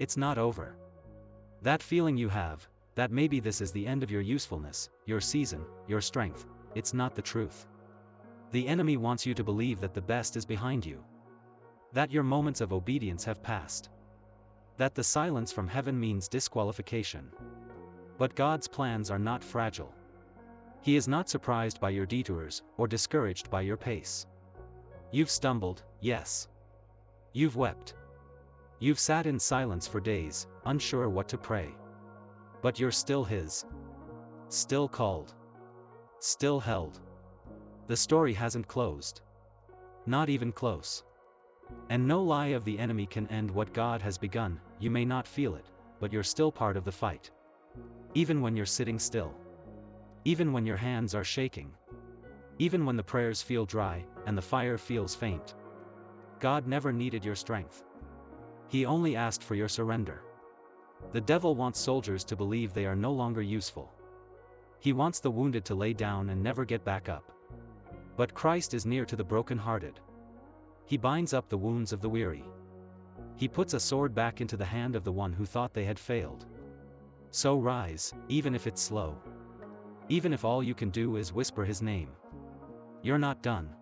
It's not over. That feeling you have, that maybe this is the end of your usefulness, your season, your strength, it's not the truth. The enemy wants you to believe that the best is behind you. That your moments of obedience have passed. That the silence from heaven means disqualification. But God's plans are not fragile. He is not surprised by your detours, or discouraged by your pace. You've stumbled, yes. You've wept. You've sat in silence for days, unsure what to pray. But you're still His. Still called. Still held. The story hasn't closed. Not even close. And no lie of the enemy can end what God has begun. You may not feel it, but you're still part of the fight. Even when you're sitting still. Even when your hands are shaking. Even when the prayers feel dry, and the fire feels faint. God never needed your strength. He only asked for your surrender. The devil wants soldiers to believe they are no longer useful. He wants the wounded to lay down and never get back up. But Christ is near to the broken-hearted. He binds up the wounds of the weary. He puts a sword back into the hand of the one who thought they had failed. So rise, even if it's slow. Even if all you can do is whisper His name. You're not done.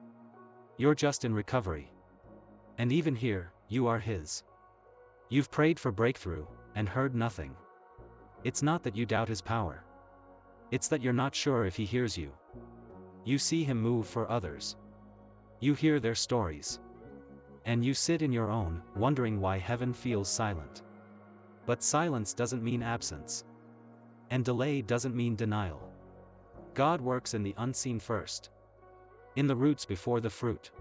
You're just in recovery. And even here, you are His. You've prayed for breakthrough, and heard nothing. It's not that you doubt His power. It's that you're not sure if He hears you. You see Him move for others. You hear their stories. And you sit in your own, wondering why heaven feels silent. But silence doesn't mean absence. And delay doesn't mean denial. God works in the unseen first. In the roots before the fruit.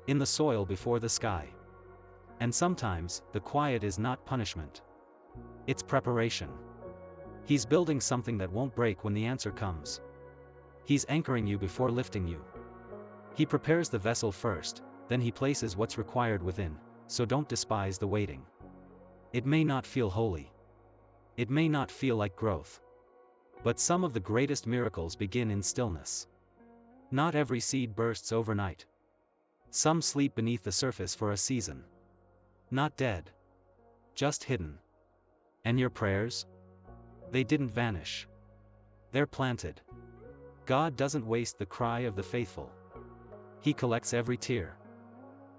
In the soil before the sky. And sometimes, the quiet is not punishment. It's preparation. He's building something that won't break when the answer comes. He's anchoring you before lifting you. He prepares the vessel first, then He places what's required within, so don't despise the waiting. It may not feel holy. It may not feel like growth. But some of the greatest miracles begin in stillness. Not every seed bursts overnight. Some sleep beneath the surface for a season. Not dead. Just hidden. And your prayers? They didn't vanish. They're planted. God doesn't waste the cry of the faithful. He collects every tear.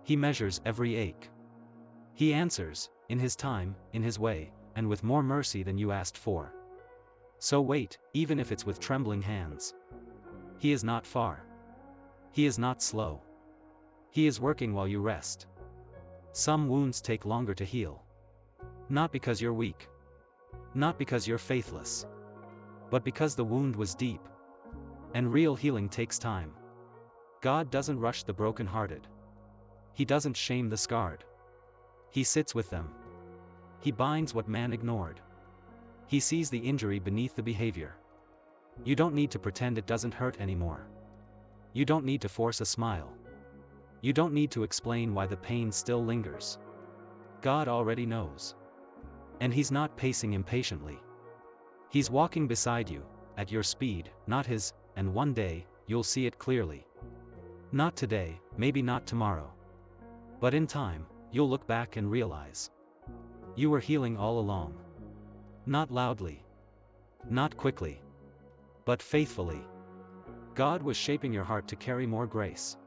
He measures every ache. He answers, in His time, in His way, and with more mercy than you asked for. So wait, even if it's with trembling hands. He is not far. He is not slow. He is working while you rest. Some wounds take longer to heal. Not because you're weak. Not because you're faithless. But because the wound was deep. And real healing takes time. God doesn't rush the broken-hearted. He doesn't shame the scarred. He sits with them. He binds what man ignored. He sees the injury beneath the behavior. You don't need to pretend it doesn't hurt anymore. You don't need to force a smile. You don't need to explain why the pain still lingers. God already knows. And He's not pacing impatiently. He's walking beside you, at your speed, not his, and one day, you'll see it clearly. Not today, maybe not tomorrow. But in time, you'll look back and realize. You were healing all along. Not loudly. Not quickly. But faithfully. God was shaping your heart to carry more grace.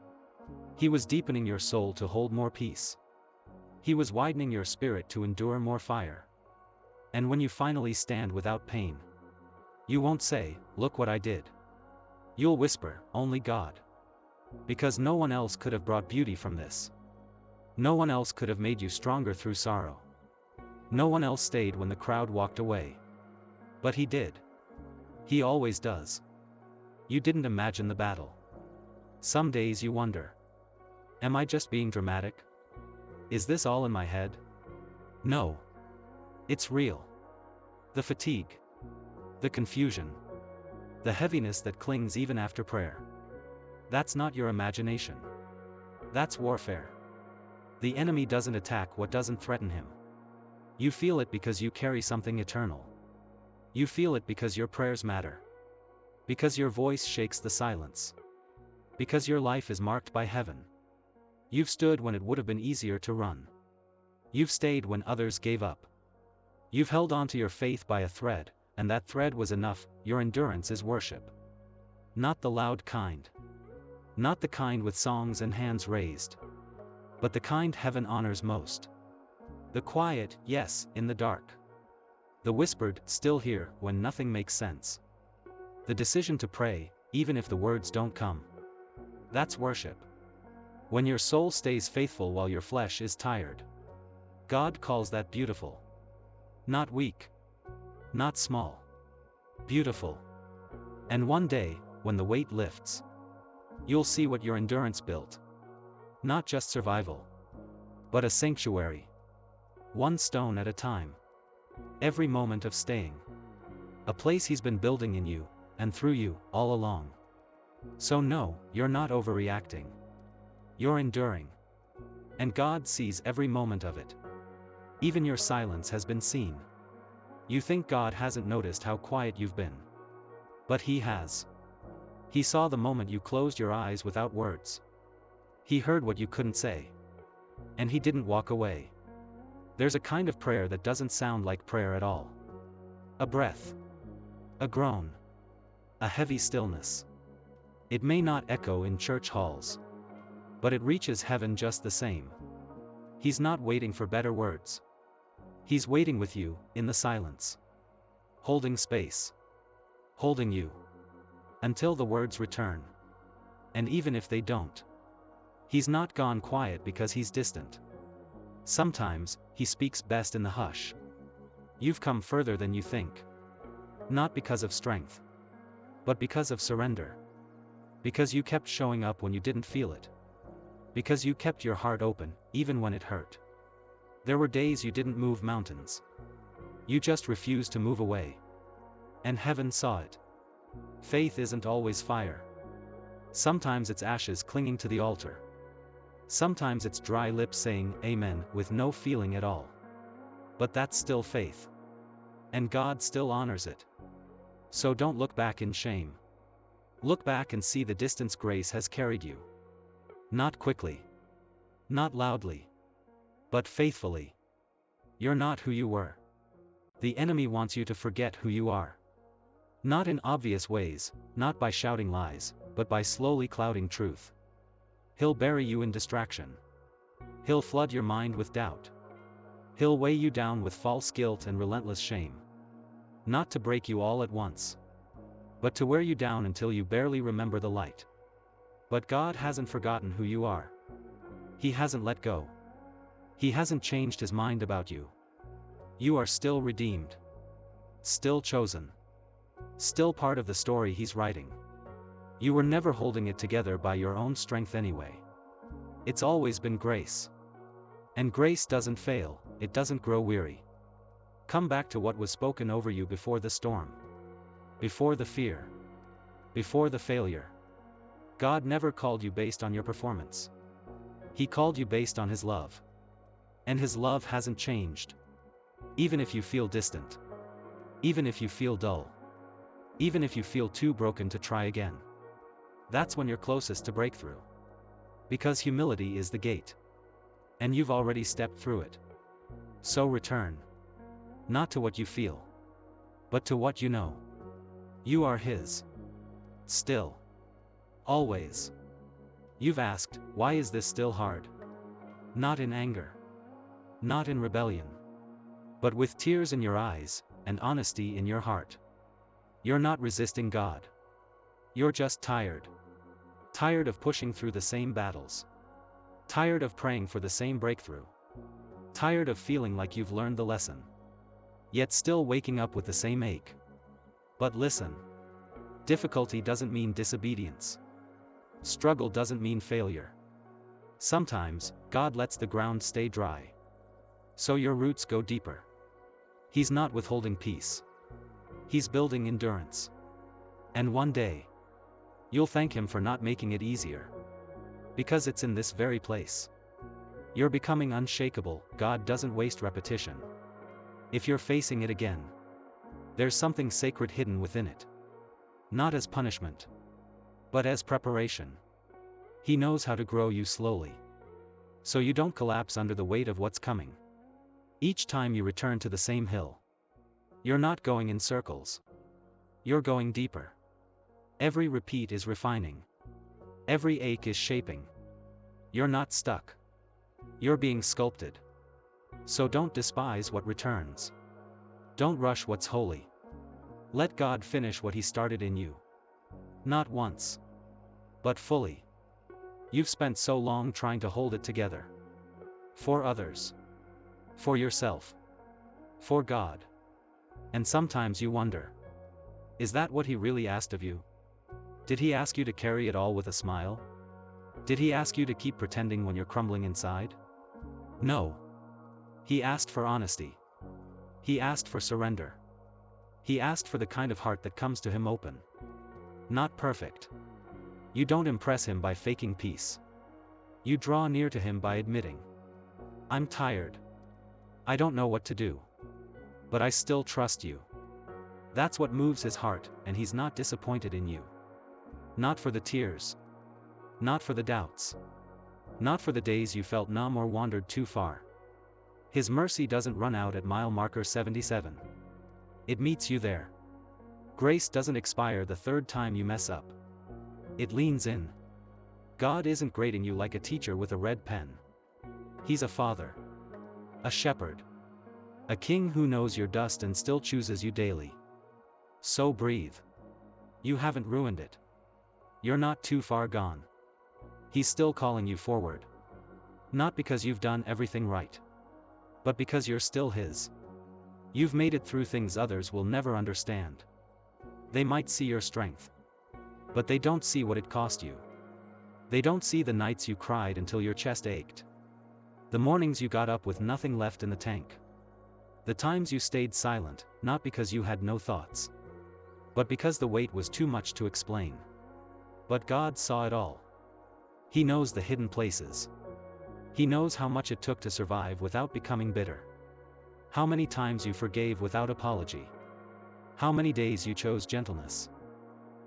He was deepening your soul to hold more peace. He was widening your spirit to endure more fire. And when you finally stand without pain, you won't say, "Look what I did." You'll whisper, "Only God." Because no one else could have brought beauty from this. No one else could have made you stronger through sorrow. No one else stayed when the crowd walked away. But He did. He always does. You didn't imagine the battle. Some days you wonder. Am I just being dramatic? Is this all in my head? No. It's real. The fatigue. The confusion. The heaviness that clings even after prayer. That's not your imagination. That's warfare. The enemy doesn't attack what doesn't threaten him. You feel it because you carry something eternal. You feel it because your prayers matter. Because your voice shakes the silence. Because your life is marked by heaven. You've stood when it would have been easier to run. You've stayed when others gave up. You've held on to your faith by a thread, and that thread was enough. Your endurance is worship. Not the loud kind. Not the kind with songs and hands raised. But the kind heaven honors most. The quiet, yes, in the dark. The whispered, still here, when nothing makes sense. The decision to pray, even if the words don't come. That's worship. When your soul stays faithful while your flesh is tired. God calls that beautiful. Not weak. Not small. Beautiful. And one day, when the weight lifts, you'll see what your endurance built. Not just survival, but a sanctuary. One stone at a time. Every moment of staying. A place He's been building in you, and through you, all along. So no, you're not overreacting. You're enduring. And God sees every moment of it. Even your silence has been seen. You think God hasn't noticed how quiet you've been. But He has. He saw the moment you closed your eyes without words. He heard what you couldn't say. And He didn't walk away. There's a kind of prayer that doesn't sound like prayer at all. A breath. A groan. A heavy stillness. It may not echo in church halls. But it reaches heaven just the same. He's not waiting for better words. He's waiting with you, in the silence. Holding space. Holding you. Until the words return. And even if they don't. He's not gone quiet because He's distant. Sometimes, He speaks best in the hush. You've come further than you think. Not because of strength. But because of surrender. Because you kept showing up when you didn't feel it. Because you kept your heart open, even when it hurt. There were days you didn't move mountains. You just refused to move away. And heaven saw it. Faith isn't always fire. Sometimes it's ashes clinging to the altar. Sometimes it's dry lips saying, Amen, with no feeling at all. But that's still faith. And God still honors it. So don't look back in shame. Look back and see the distance grace has carried you. Not quickly. Not loudly. But faithfully. You're not who you were. The enemy wants you to forget who you are. Not in obvious ways, not by shouting lies, but by slowly clouding truth. He'll bury you in distraction. He'll flood your mind with doubt. He'll weigh you down with false guilt and relentless shame. Not to break you all at once. But to wear you down until you barely remember the light. But God hasn't forgotten who you are. He hasn't let go. He hasn't changed His mind about you. You are still redeemed. Still chosen. Still part of the story He's writing. You were never holding it together by your own strength anyway. It's always been grace. And grace doesn't fail, it doesn't grow weary. Come back to what was spoken over you before the storm. Before the fear. Before the failure. God never called you based on your performance. He called you based on His love. And His love hasn't changed. Even if you feel distant. Even if you feel dull. Even if you feel too broken to try again. That's when you're closest to breakthrough. Because humility is the gate. And you've already stepped through it. So return. Not to what you feel. But to what you know. You are His. Still. Always. You've asked, why is this still hard? Not in anger. Not in rebellion. But with tears in your eyes, and honesty in your heart. You're not resisting God. You're just tired. Tired of pushing through the same battles. Tired of praying for the same breakthrough. Tired of feeling like you've learned the lesson. Yet still waking up with the same ache. But listen. Difficulty doesn't mean disobedience. Struggle doesn't mean failure. Sometimes, God lets the ground stay dry. So your roots go deeper. He's not withholding peace. He's building endurance. And one day, you'll thank Him for not making it easier. Because it's in this very place. You're becoming unshakable. God doesn't waste repetition. If you're facing it again, there's something sacred hidden within it. Not as punishment, but as preparation. He knows how to grow you slowly. So you don't collapse under the weight of what's coming. Each time you return to the same hill, You're not going in circles. You're going deeper. Every repeat is refining. Every ache is shaping. You're not stuck. You're being sculpted. So don't despise what returns. Don't rush what's holy. Let God finish what He started in you. Not once, but fully. You've spent so long trying to hold it together. For others. For yourself. For God. And sometimes you wonder, is that what He really asked of you? Did He ask you to carry it all with a smile? Did He ask you to keep pretending when you're crumbling inside? No. He asked for honesty. He asked for surrender. He asked for the kind of heart that comes to Him open. Not perfect. You don't impress Him by faking peace. You draw near to Him by admitting, I'm tired. I don't know what to do. But I still trust you. That's what moves His heart, and He's not disappointed in you. Not for the tears. Not for the doubts. Not for the days you felt numb or wandered too far. His mercy doesn't run out at mile marker 77. It meets you there. Grace doesn't expire the third time you mess up. It leans in. God isn't grading you like a teacher with a red pen. He's a father. A shepherd. A king who knows your dust and still chooses you daily. So breathe. You haven't ruined it. You're not too far gone. He's still calling you forward. Not because you've done everything right, but because you're still His. You've made it through things others will never understand. They might see your strength, but they don't see what it cost you. They don't see the nights you cried until your chest ached. The mornings you got up with nothing left in the tank. The times you stayed silent, not because you had no thoughts, but because the weight was too much to explain. But God saw it all. He knows the hidden places. He knows how much it took to survive without becoming bitter. How many times you forgave without apology. How many days you chose gentleness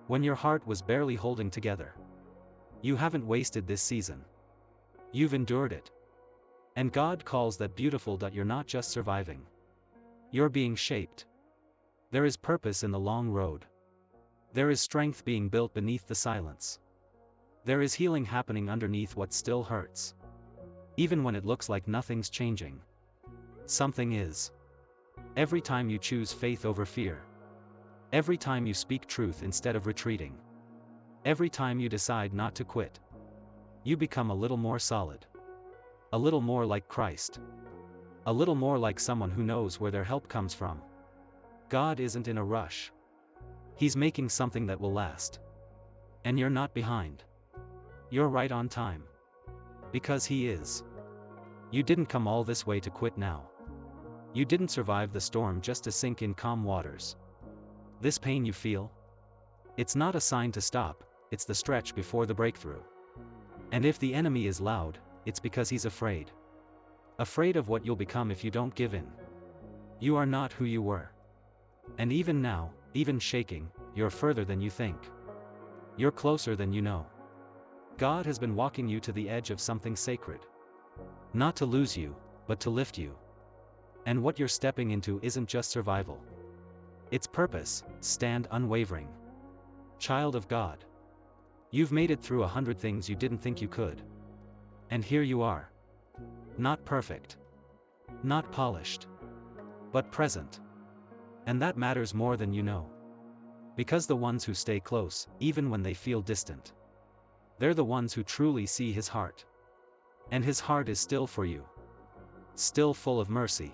when your heart was barely holding together. You haven't wasted this season. You've endured it. And God calls that beautiful that you're not just surviving. You're being shaped. There is purpose in the long road. There is strength being built beneath the silence. There is healing happening underneath what still hurts. Even when it looks like nothing's changing, something is. Every time you choose faith over fear. Every time you speak truth instead of retreating. Every time you decide not to quit. You become a little more solid. A little more like Christ. A little more like someone who knows where their help comes from. God isn't in a rush. He's making something that will last. And you're not behind. You're right on time. Because He is. You didn't come all this way to quit now. You didn't survive the storm just to sink in calm waters. This pain you feel? It's not a sign to stop, it's the stretch before the breakthrough. And if the enemy is loud, it's because he's afraid. Afraid of what you'll become if you don't give in. You are not who you were. And even now, even shaking, you're further than you think. You're closer than you know. God has been walking you to the edge of something sacred. Not to lose you, but to lift you. And what you're stepping into isn't just survival. It's purpose. Stand unwavering. Child of God. You've made it through 100 things you didn't think you could. And here you are. Not perfect. Not polished. But present. And that matters more than you know. Because the ones who stay close, even when they feel distant, they're the ones who truly see His heart. And His heart is still for you. Still full of mercy.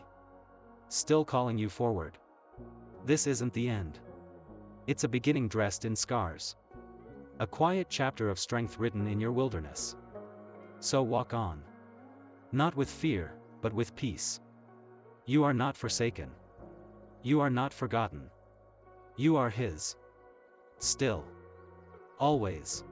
Still calling you forward. This isn't the end. It's a beginning dressed in scars. A quiet chapter of strength written in your wilderness. So walk on. Not with fear, but with peace. You are not forsaken. You are not forgotten. You are His. Still. Always.